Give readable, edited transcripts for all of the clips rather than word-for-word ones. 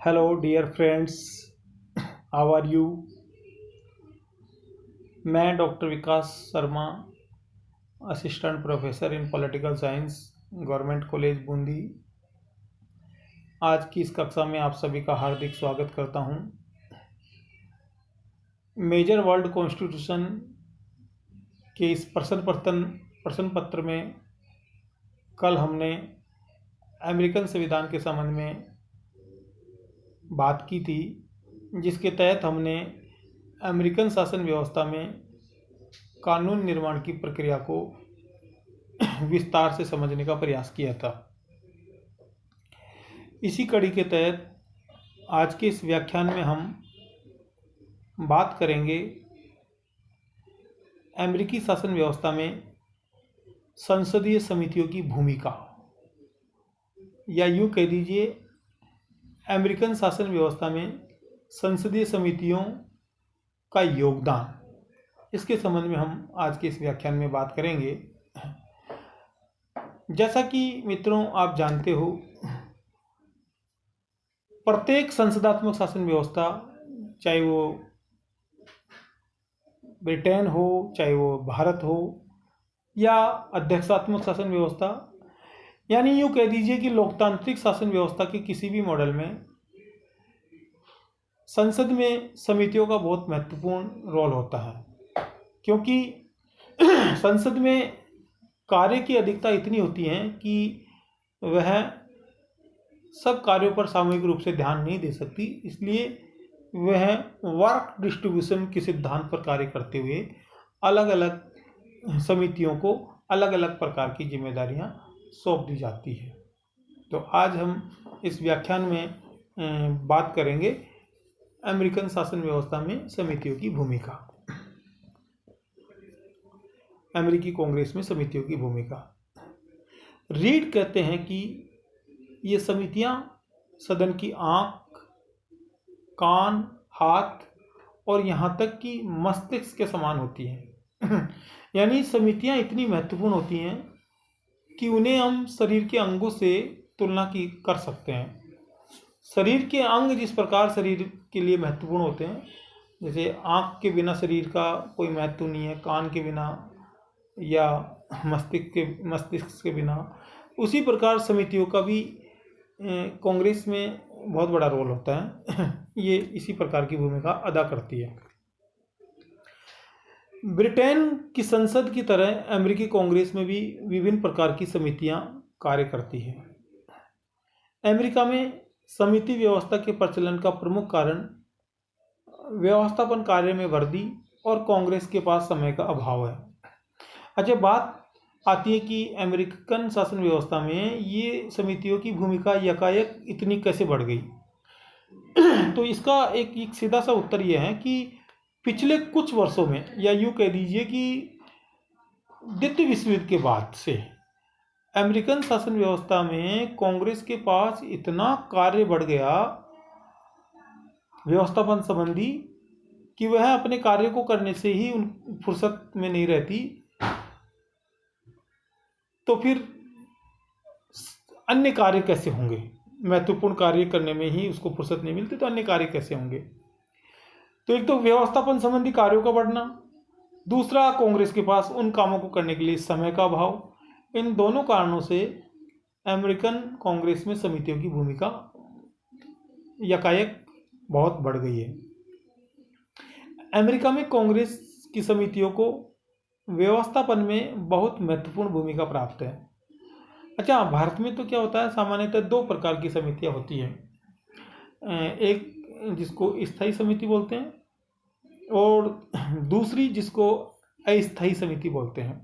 Hello dear friends, how are you. मैं doctor Vikas Sharma, assistant professor in political science, government college Bundi. आज की इस कक्षा में आप सभी का हार्दिक स्वागत करता हूं। मेजर वर्ल्ड कॉन्स्टिट्यूशन के इस प्रश्न पत्र में कल हमने अमेरिकन संविधान के संबंध में बात की थी, जिसके तहत हमने अमेरिकन शासन व्यवस्था में कानून निर्माण की प्रक्रिया को विस्तार से समझने का प्रयास किया था। इसी कड़ी के तहत आज के इस व्याख्यान में हम बात करेंगे अमेरिकी शासन व्यवस्था में संसदीय समितियों की भूमिका, या यूँ कह दीजिए अमेरिकन शासन व्यवस्था में संसदीय समितियों का योगदान। इसके संबंध में हम आज के इस व्याख्यान में बात करेंगे। जैसा कि मित्रों आप जानते हो, प्रत्येक संसदात्मक शासन व्यवस्था, चाहे वो ब्रिटेन हो, चाहे वो भारत हो, या अध्यक्षात्मक शासन व्यवस्था, यानी यूँ कह दीजिए कि लोकतांत्रिक शासन व्यवस्था के किसी भी मॉडल में संसद में समितियों का बहुत महत्वपूर्ण रोल होता है, क्योंकि संसद में कार्य की अधिकता इतनी होती है कि वह सब कार्यों पर सामूहिक रूप से ध्यान नहीं दे सकती। इसलिए वह वर्क डिस्ट्रीब्यूशन के सिद्धांत पर कार्य करते हुए अलग अलग समितियों को अलग अलग प्रकार की जिम्मेदारियां सौंप दी जाती है। तो आज हम इस व्याख्यान में बात करेंगे अमेरिकन शासन व्यवस्था में समितियों की भूमिका, अमेरिकी कांग्रेस में समितियों की भूमिका। रीड कहते हैं कि ये समितियां सदन की आंख, कान, हाथ और यहाँ तक कि मस्तिष्क के समान होती हैं। यानी समितियां इतनी महत्वपूर्ण होती हैं कि उन्हें हम शरीर के अंगों से तुलना की कर सकते हैं। शरीर के अंग जिस प्रकार शरीर के लिए महत्वपूर्ण होते हैं, जैसे आँख के बिना शरीर का कोई महत्व नहीं है, कान के बिना या मस्तिष्क के बिना, उसी प्रकार समितियों का भी कांग्रेस में बहुत बड़ा रोल होता है। ये इसी प्रकार की भूमिका अदा करती है। ब्रिटेन की संसद की तरह अमेरिकी कांग्रेस में भी विभिन्न प्रकार की समितियां कार्य करती हैं। अमेरिका में समिति व्यवस्था के प्रचलन का प्रमुख कारण व्यवस्थापन कार्य में वृद्धि और कांग्रेस के पास समय का अभाव है। अच्छा, बात आती है कि अमेरिकन शासन व्यवस्था में ये समितियों की भूमिका यकायक इतनी कैसे बढ़ गई। तो इसका एक सीधा सा उत्तर यह है कि पिछले कुछ वर्षों में, या यूँ कह दीजिए कि द्वितीय विश्व युद्ध के बाद से अमेरिकन शासन व्यवस्था में कांग्रेस के पास इतना कार्य बढ़ गया व्यवस्थापन संबंधी कि वह अपने कार्य को करने से ही उन फुर्सत में नहीं रहती, तो फिर अन्य कार्य कैसे होंगे। महत्वपूर्ण कार्य करने में ही उसको फुर्सत नहीं मिलती, तो अन्य कार्य कैसे होंगे। तो एक तो व्यवस्थापन संबंधी कार्यों का बढ़ना, दूसरा कांग्रेस के पास उन कामों को करने के लिए समय का अभाव। इन दोनों कारणों से अमेरिकन कांग्रेस में समितियों की भूमिका यकायक बहुत बढ़ गई है। अमेरिका में कांग्रेस की समितियों को व्यवस्थापन में बहुत महत्वपूर्ण भूमिका प्राप्त है। अच्छा, भारत में तो क्या होता है, सामान्यतः दो प्रकार की समितियां होती हैं। एक जिसको स्थायी समिति बोलते हैं और दूसरी जिसको अस्थायी समिति बोलते हैं।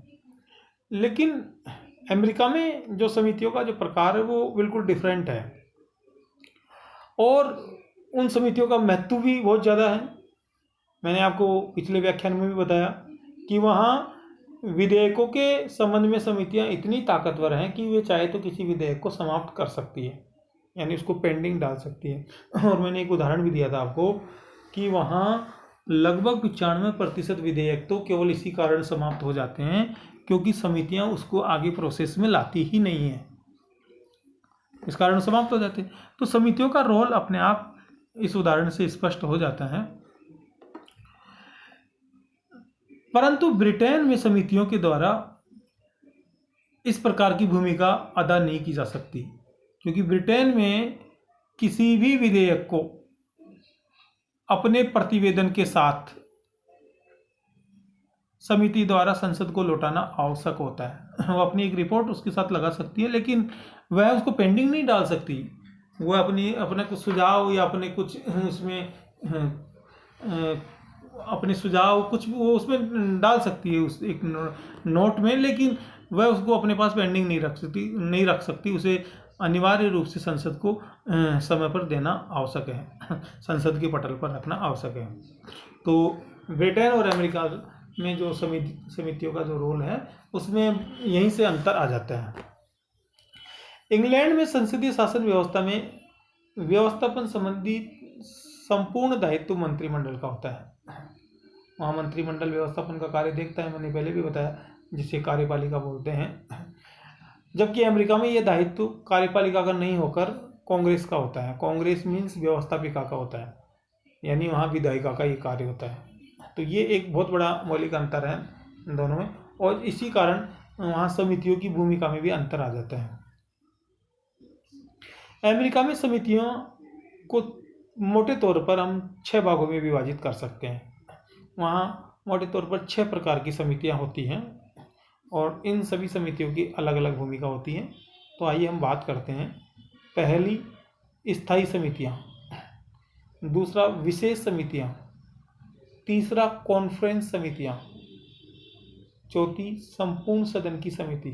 लेकिन अमेरिका में जो समितियों का जो प्रकार है वो बिल्कुल डिफरेंट है, और उन समितियों का महत्व भी बहुत ज़्यादा है। मैंने आपको पिछले व्याख्यान में भी बताया कि वहाँ विधेयकों के संबंध में समितियाँ इतनी ताकतवर हैं कि वे चाहे तो किसी विधेयक को समाप्त कर सकती है, यानी उसको पेंडिंग डाल सकती है। और मैंने एक उदाहरण भी दिया था आपको कि वहाँ लगभग 95% विधेयक तो केवल इसी कारण समाप्त हो जाते हैं क्योंकि समितियाँ उसको आगे प्रोसेस में लाती ही नहीं है। इस कारण समाप्त हो जाते हैं। तो समितियों का रोल अपने आप इस उदाहरण से स्पष्ट हो जाता है। परंतु ब्रिटेन में समितियों के द्वारा इस प्रकार की भूमिका अदा नहीं की जा सकती, क्योंकि ब्रिटेन में किसी भी विधेयक को अपने प्रतिवेदन के साथ समिति द्वारा संसद को लौटाना आवश्यक होता है। वो अपनी एक रिपोर्ट उसके साथ लगा सकती है, लेकिन वह उसको पेंडिंग नहीं डाल सकती। वह अपने कुछ सुझाव या अपने कुछ उसमें अपने सुझाव कुछ वो उसमें डाल सकती है उस एक नोट में, लेकिन वह उसको अपने पास पेंडिंग नहीं रख सकती। उसे अनिवार्य रूप से संसद को समय पर देना आवश्यक है, संसद के पटल पर रखना आवश्यक है। तो ब्रिटेन और अमेरिका में जो समितियों का जो रोल है उसमें यहीं से अंतर आ जाता है। इंग्लैंड में संसदीय शासन व्यवस्था में व्यवस्थापन संबंधी संपूर्ण दायित्व मंत्रिमंडल का होता है। वहाँ मंत्रिमंडल व्यवस्थापन का कार्य देखता है, मैंने पहले भी बताया, जिसे कार्यपालिका बोलते हैं। जबकि अमेरिका में यह दायित्व कार्यपालिका का नहीं होकर कांग्रेस का होता है। कांग्रेस मीन्स व्यवस्थापिका का होता है, यानी वहाँ विधायिका का ये कार्य होता है। तो ये एक बहुत बड़ा मौलिक अंतर है इन दोनों में, और इसी कारण वहाँ समितियों की भूमिका में भी अंतर आ जाता है। अमेरिका में समितियों को मोटे तौर पर हम 6 भागों में विभाजित कर सकते हैं। वहाँ मोटे तौर पर 6 प्रकार की समितियाँ होती हैं और इन सभी समितियों की अलग अलग भूमिका होती है। तो आइए हम बात करते हैं। पहली, स्थायी समितियाँ। दूसरा, विशेष समितियाँ। तीसरा, कॉन्फ्रेंस समितियाँ। चौथी, संपूर्ण सदन की समिति।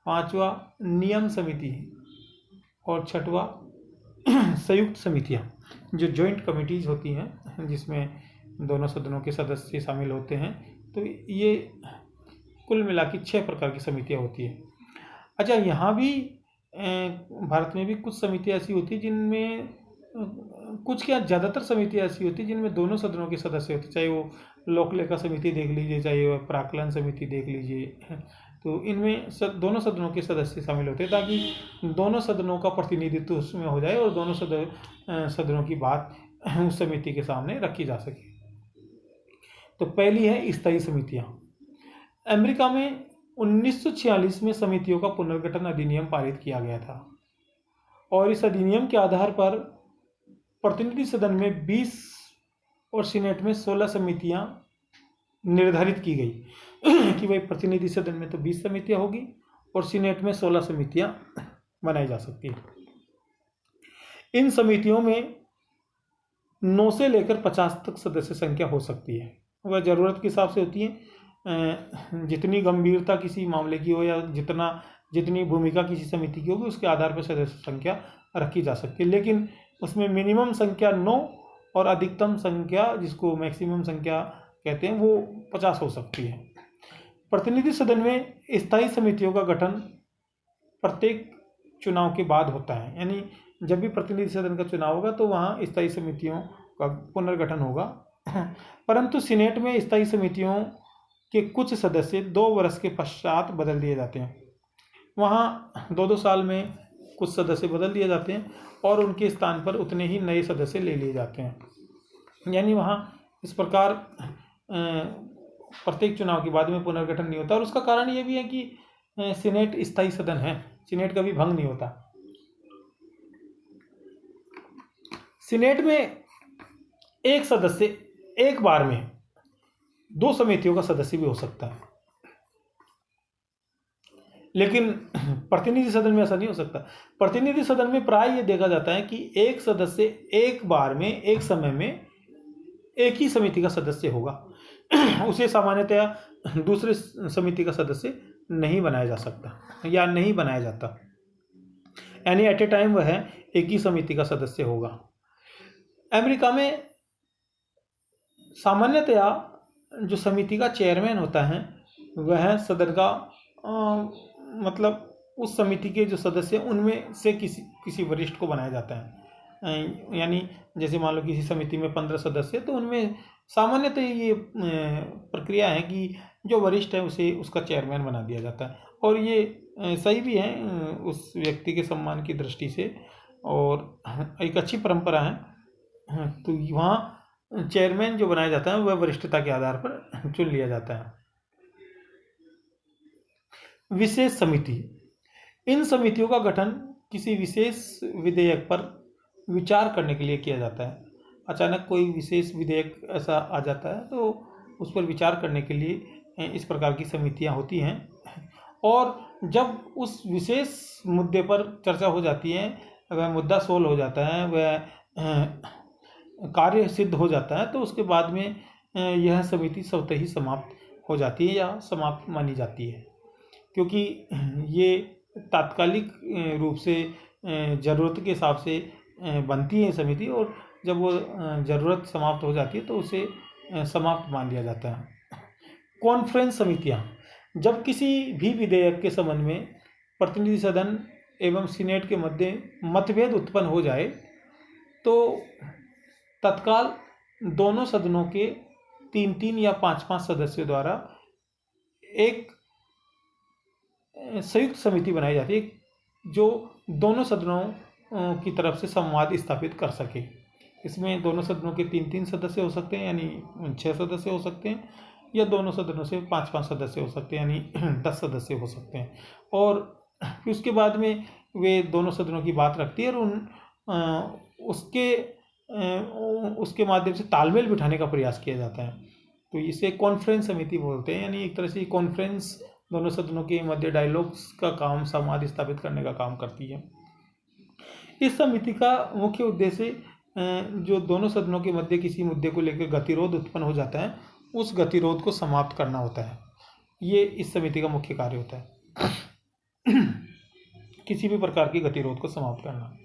पांचवा, नियम समिति। और छठवा, संयुक्त समितियाँ, जो जॉइंट कमिटीज होती हैं जिसमें दोनों सदनों के सदस्य शामिल होते हैं। तो ये कुल मिला के 6 प्रकार की समितियाँ होती हैं। अच्छा, यहाँ भी भारत में भी कुछ समितियाँ ऐसी होती हैं जिनमें कुछ क्या ज़्यादातर समितियाँ ऐसी होती हैं जिनमें दोनों सदनों के सदस्य होते हैं। चाहे वो लोक लेखा समिति देख लीजिए, चाहे वो प्राक्कलन समिति देख लीजिए। तो इनमें दोनों सदनों के सदस्य शामिल होते हैं ताकि दोनों सदनों का प्रतिनिधित्व उसमें हो जाए और दोनों सदनों की बात उस समिति के सामने रखी जा सके। तो पहली है स्थायी समितियाँ। अमेरिका में 1946 में समितियों का पुनर्गठन अधिनियम पारित किया गया था और इस अधिनियम के आधार पर प्रतिनिधि सदन में 20 और सीनेट में 16 समितियां निर्धारित की गई कि भाई प्रतिनिधि सदन में तो 20 समितियां होगी और सीनेट में 16 समितियां बनाई जा सकती है। इन समितियों में 9 से लेकर 50 तक सदस्य संख्या हो सकती है। वह ज़रूरत के हिसाब से होती है। जितनी गंभीरता किसी मामले की हो या जितनी भूमिका किसी समिति की होगी उसके आधार पर सदस्य संख्या रखी जा सकती है, लेकिन उसमें मिनिमम संख्या 9 और अधिकतम संख्या, जिसको मैक्सिमम संख्या कहते हैं, वो 50 हो सकती है। प्रतिनिधि सदन में स्थायी समितियों का गठन प्रत्येक चुनाव के बाद होता है, यानी जब भी प्रतिनिधि सदन का चुनाव होगा तो वहाँ स्थायी समितियों का पुनर्गठन होगा। परंतु सीनेट में स्थायी समितियों के कुछ सदस्य 2 वर्ष के पश्चात बदल दिए जाते हैं। वहाँ 2-2 साल में कुछ सदस्य बदल दिए जाते हैं और उनके स्थान पर उतने ही नए सदस्य ले लिए जाते हैं। यानी वहाँ इस प्रकार प्रत्येक चुनाव के बाद में पुनर्गठन नहीं होता। और उसका कारण ये भी है कि सीनेट स्थायी सदन है, सीनेट कभी भंग नहीं होता। सीनेट में एक सदस्य एक बार में 2 समितियों का सदस्य भी हो सकता है, लेकिन प्रतिनिधि सदन में ऐसा नहीं हो सकता। प्रतिनिधि सदन में प्राय ये देखा जाता है कि एक सदस्य एक बार में एक समय में एक ही समिति का सदस्य होगा। उसे सामान्यतया दूसरे समिति का सदस्य नहीं बनाया जा सकता या नहीं बनाया जाता, यानी एट ए टाइम वह एक ही समिति का सदस्य होगा। अमेरिका में सामान्यतया जो समिति का चेयरमैन होता है वह सदन का मतलब उस समिति के जो सदस्य उनमें से किसी वरिष्ठ को बनाया जाता है। यानी जैसे मान लो किसी समिति में 15 सदस्य, तो उनमें सामान्यतः ये प्रक्रिया है कि जो वरिष्ठ है उसे उसका चेयरमैन बना दिया जाता है और ये सही भी है उस व्यक्ति के सम्मान की दृष्टि से, और एक अच्छी परंपरा है। तो वहाँ चेयरमैन जो बनाया जाता है वह वरिष्ठता के आधार पर चुन लिया जाता है। विशेष समिति, इन समितियों का गठन किसी विशेष विधेयक पर विचार करने के लिए किया जाता है। अचानक कोई विशेष विधेयक ऐसा आ जाता है तो उस पर विचार करने के लिए इस प्रकार की समितियां होती हैं, और जब उस विशेष मुद्दे पर चर्चा हो जाती है, वह मुद्दा सोल्व हो जाता है, वह कार्य सिद्ध हो जाता है, तो उसके बाद में यह समिति स्वतः ही समाप्त हो जाती है या समाप्त मानी जाती है, क्योंकि ये तात्कालिक रूप से ज़रूरत के हिसाब से बनती है समिति, और जब वो ज़रूरत समाप्त हो जाती है तो उसे समाप्त मान लिया जाता है। कॉन्फ्रेंस समितियां, जब किसी भी विधेयक के संबंध में प्रतिनिधि सदन एवं सीनेट के मध्य मतभेद उत्पन्न हो जाए तो तत्काल दोनों सदनों के 3-3 या 5-5 सदस्यों द्वारा एक संयुक्त समिति बनाई जाती है जो दोनों सदनों की तरफ से संवाद स्थापित कर सके। इसमें दोनों सदनों के 3-3 सदस्य हो सकते हैं, यानी 6 सदस्य हो सकते हैं, या दोनों सदनों से 5-5 सदस्य हो सकते हैं, यानी 10 सदस्य हो सकते हैं। और फिर उसके बाद में वे दोनों सदनों की बात रखती है और उसके माध्यम से तालमेल बिठाने का प्रयास किया जाता है। तो इसे कॉन्फ्रेंस समिति बोलते हैं, यानी एक तरह से कॉन्फ्रेंस दोनों सदनों के मध्य डायलॉग्स का काम, संवाद स्थापित करने का काम करती है। इस समिति का मुख्य उद्देश्य जो दोनों सदनों के मध्य किसी मुद्दे को लेकर गतिरोध उत्पन्न हो जाता है, उस गतिरोध को समाप्त करना होता है। ये इस समिति का मुख्य कार्य होता है, किसी भी प्रकार की गतिरोध को समाप्त करना।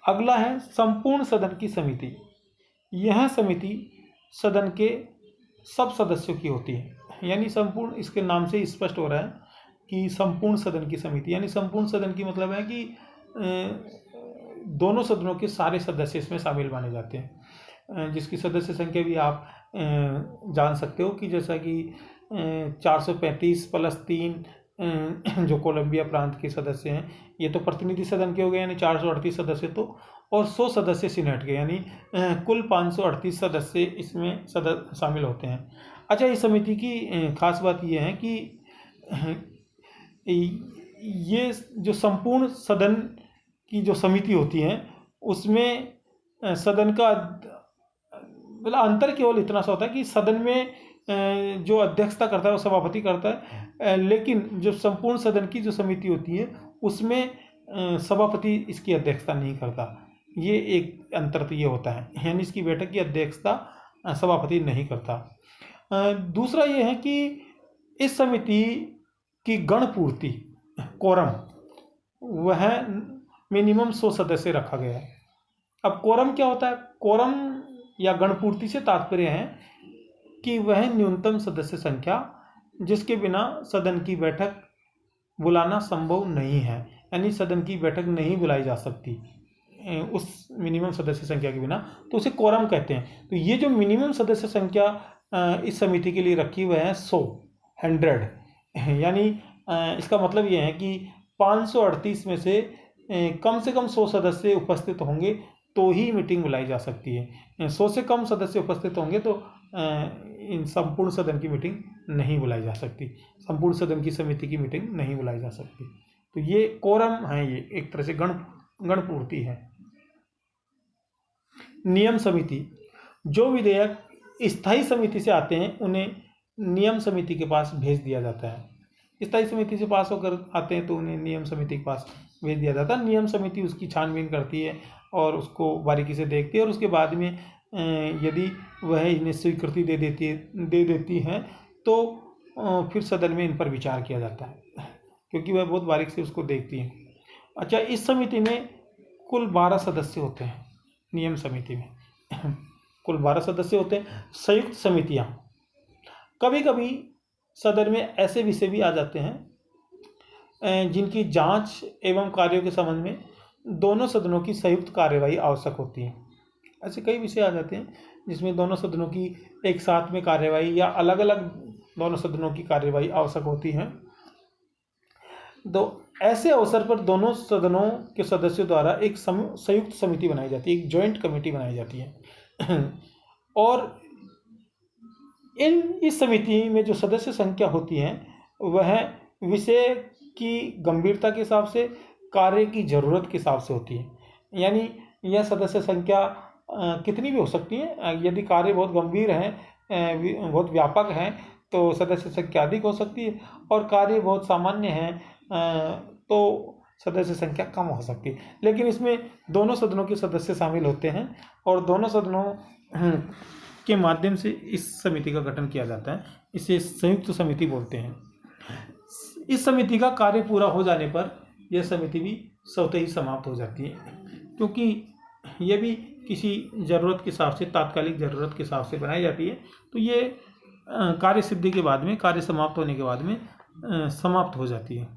अगला है संपूर्ण सदन की समिति। यह समिति सदन के सब सदस्यों की होती है, यानी संपूर्ण, इसके नाम से स्पष्ट हो रहा है कि संपूर्ण सदन की समिति, यानी संपूर्ण सदन की मतलब है कि दोनों सदनों के सारे सदस्य इसमें शामिल माने जाते हैं, जिसकी सदस्य संख्या भी आप जान सकते हो कि जैसा कि 435 + 3 जो कोलंबिया प्रांत के सदस्य हैं, ये तो प्रतिनिधि सदन के हो गए, यानी 438 सदस्य, तो और 100 सदस्य सीनेट के, यानी कुल 538 सदस्य इसमें शामिल होते हैं। अच्छा, इस समिति की खास बात यह है कि ये जो संपूर्ण सदन की जो समिति होती है उसमें सदन का मतलब अंतर केवल इतना सा होता है कि सदन में जो अध्यक्षता करता है वो सभापति करता है, लेकिन जो संपूर्ण सदन की जो समिति होती है उसमें सभापति इसकी अध्यक्षता नहीं करता। ये एक अंतर तो ये होता है, यानी इसकी बैठक की अध्यक्षता सभापति नहीं करता। दूसरा ये है कि इस समिति की गणपूर्ति, कोरम, वह मिनिमम 100 सदस्य रखा गया है। अब कोरम क्या होता है? कोरम या गणपूर्ति से तात्पर्य है कि वह न्यूनतम सदस्य संख्या जिसके बिना सदन की बैठक बुलाना संभव नहीं है, यानी सदन की बैठक नहीं बुलाई जा सकती उस मिनिमम सदस्य संख्या के बिना, तो उसे कोरम कहते हैं। तो ये जो मिनिमम सदस्य संख्या इस समिति के लिए रखी हुई है 100, यानी इसका मतलब ये है कि 538 में से कम 100 सदस्य उपस्थित होंगे तो ही मीटिंग बुलाई जा सकती है। 100 से कम सदस्य उपस्थित होंगे तो इन संपूर्ण सदन की मीटिंग नहीं बुलाई जा सकती, संपूर्ण सदन की समिति की मीटिंग नहीं बुलाई जा सकती। तो ये कोरम है, ये एक तरह से गणपूर्ति है। नियम समिति, जो विधेयक स्थायी समिति से आते हैं उन्हें नियम समिति के पास भेज दिया जाता है। स्थायी समिति से पास होकर आते हैं तो उन्हें नियम समिति के पास भेज दिया जाता है। नियम समिति उसकी छानबीन करती है और उसको बारीकी से देखती है, और उसके बाद में यदि वह इन्हें स्वीकृति दे देती है तो फिर सदन में इन पर विचार किया जाता है, क्योंकि वह बहुत बारीक से उसको देखती है। अच्छा, इस समिति में कुल 12 सदस्य होते हैं। नियम समिति में कुल 12 सदस्य होते हैं। संयुक्त समितियां, कभी कभी सदन में ऐसे विषय भी आ जाते हैं जिनकी जांच एवं कार्यों के संबंध में दोनों सदनों की संयुक्त कार्यवाही आवश्यक होती है। ऐसे कई विषय आ जाते हैं जिसमें दोनों सदनों की एक साथ में कार्यवाही या अलग अलग दोनों सदनों की कार्यवाही आवश्यक होती है। तो ऐसे अवसर पर दोनों सदनों के सदस्यों द्वारा एक संयुक्त समिति बनाई जाती है, एक जॉइंट कमेटी बनाई जाती है और इस समिति में जो सदस्य संख्या होती है वह विषय की गंभीरता के हिसाब से, कार्य की ज़रूरत के हिसाब से होती है। यानी यह सदस्य संख्या कितनी भी हो सकती है। यदि कार्य बहुत गंभीर है, बहुत व्यापक है, तो सदस्य संख्या अधिक हो सकती है, और कार्य बहुत सामान्य है तो सदस्य संख्या कम हो सकती है। लेकिन इसमें दोनों सदनों के सदस्य शामिल होते हैं और दोनों सदनों के माध्यम से इस समिति का गठन किया जाता है। इसे संयुक्त समिति बोलते हैं। इस समिति का कार्य पूरा हो जाने पर यह समिति भी स्वतः ही समाप्त हो जाती है, क्योंकि यह भी किसी ज़रूरत के हिसाब से, तात्कालिक ज़रूरत के हिसाब से बनाई जाती है। तो ये कार्य सिद्धि के बाद में, कार्य समाप्त होने के बाद में समाप्त हो जाती है।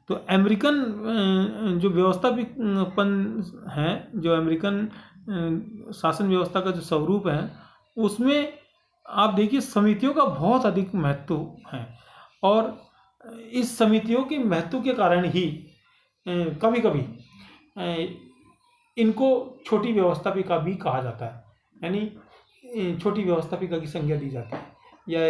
तो अमेरिकन जो व्यवस्थापन है, जो अमेरिकन शासन व्यवस्था का जो स्वरूप है, उसमें आप देखिए समितियों का बहुत अधिक महत्व है, और इस समितियों के महत्व के कारण ही कभी कभी इनको छोटी व्यवस्थापिका भी कहा जाता है, यानी छोटी व्यवस्थापिका की संज्ञा दी जाती है। या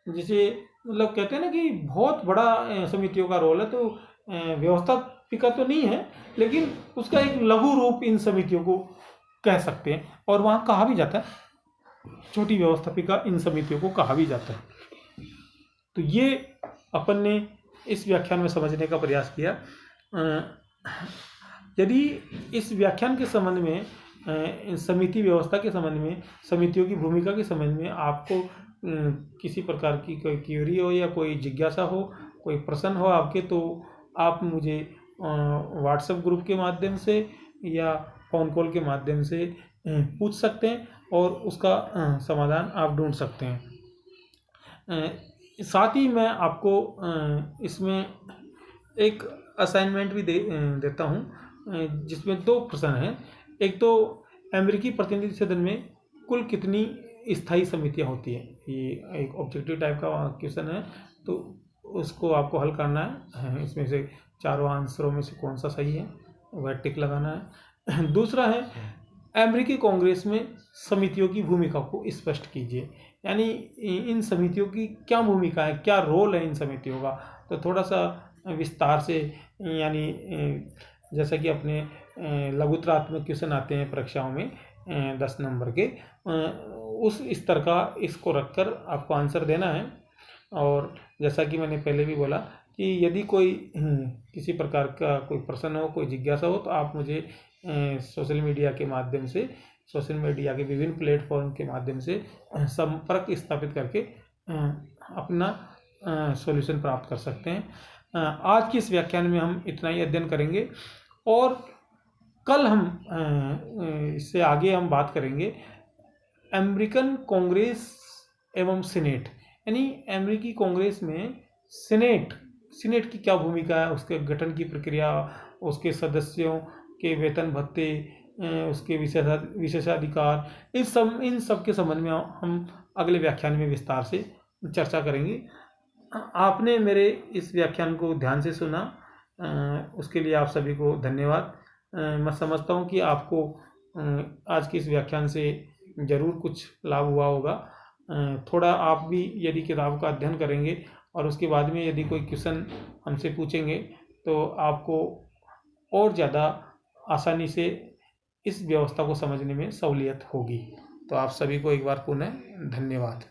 जैसे मतलब कहते हैं ना कि बहुत बड़ा समितियों का रोल है, तो व्यवस्थापिका तो नहीं है, लेकिन उसका एक लघु रूप इन समितियों को कह सकते हैं, और वहाँ कहा भी जाता है, छोटी व्यवस्थापिका इन समितियों को कहा भी जाता है। तो ये अपन ने इस व्याख्यान में समझने का प्रयास किया। यदि इस व्याख्यान के संबंध में, समिति व्यवस्था के संबंध में, समितियों की भूमिका के संबंध में आपको किसी प्रकार की कोई क्यूरी हो या कोई जिज्ञासा हो, कोई प्रश्न हो आपके, तो आप मुझे व्हाट्सएप ग्रुप के माध्यम से या फ़ोन कॉल के माध्यम से पूछ सकते हैं और उसका समाधान आप ढूंढ सकते हैं। साथ ही मैं आपको इसमें एक असाइनमेंट भी देता हूँ, जिसमें 2 प्रश्न हैं। एक तो अमेरिकी प्रतिनिधि सदन में कुल कितनी स्थायी समितियां होती हैं, ये एक ऑब्जेक्टिव टाइप का क्वेश्चन है, तो उसको आपको हल करना है। इसमें से चारों आंसरों में से कौन सा सही है वह टिक लगाना है। दूसरा है, अमेरिकी कांग्रेस में समितियों की भूमिका को स्पष्ट कीजिए, यानी इन समितियों की क्या भूमिका है, क्या रोल है इन समितियों का। तो थोड़ा सा विस्तार से, यानी जैसा कि अपने लघुत्रात्मक क्वेश्चन आते हैं परीक्षाओं में 10 नंबर के, उस स्तर का इसको रखकर आपको आंसर देना है। और जैसा कि मैंने पहले भी बोला कि यदि कोई किसी प्रकार का कोई प्रश्न हो, कोई जिज्ञासा हो, तो आप मुझे सोशल मीडिया के माध्यम से, सोशल मीडिया के विभिन्न प्लेटफॉर्म के माध्यम से संपर्क स्थापित करके अपना सॉल्यूशन प्राप्त कर सकते हैं। आज के इस व्याख्यान में हम इतना ही अध्ययन करेंगे, और कल हम इससे आगे हम बात करेंगे अमेरिकन कांग्रेस एवं सीनेट, यानी अमेरिकी कांग्रेस में सीनेट की क्या भूमिका है, उसके गठन की प्रक्रिया, उसके सदस्यों के वेतन भत्ते, उसके विशेषाधिकार, इन सब के संबंध में हम अगले व्याख्यान में विस्तार से चर्चा करेंगे। आपने मेरे इस व्याख्यान को ध्यान से सुना, उसके लिए आप सभी को धन्यवाद। मैं समझता हूँ कि आपको आज के इस व्याख्यान से ज़रूर कुछ लाभ हुआ होगा। थोड़ा आप भी यदि किताब का अध्ययन करेंगे और उसके बाद में यदि कोई क्वेश्चन हमसे पूछेंगे, तो आपको और ज़्यादा आसानी से इस व्यवस्था को समझने में सहूलियत होगी। तो आप सभी को एक बार पुनः धन्यवाद।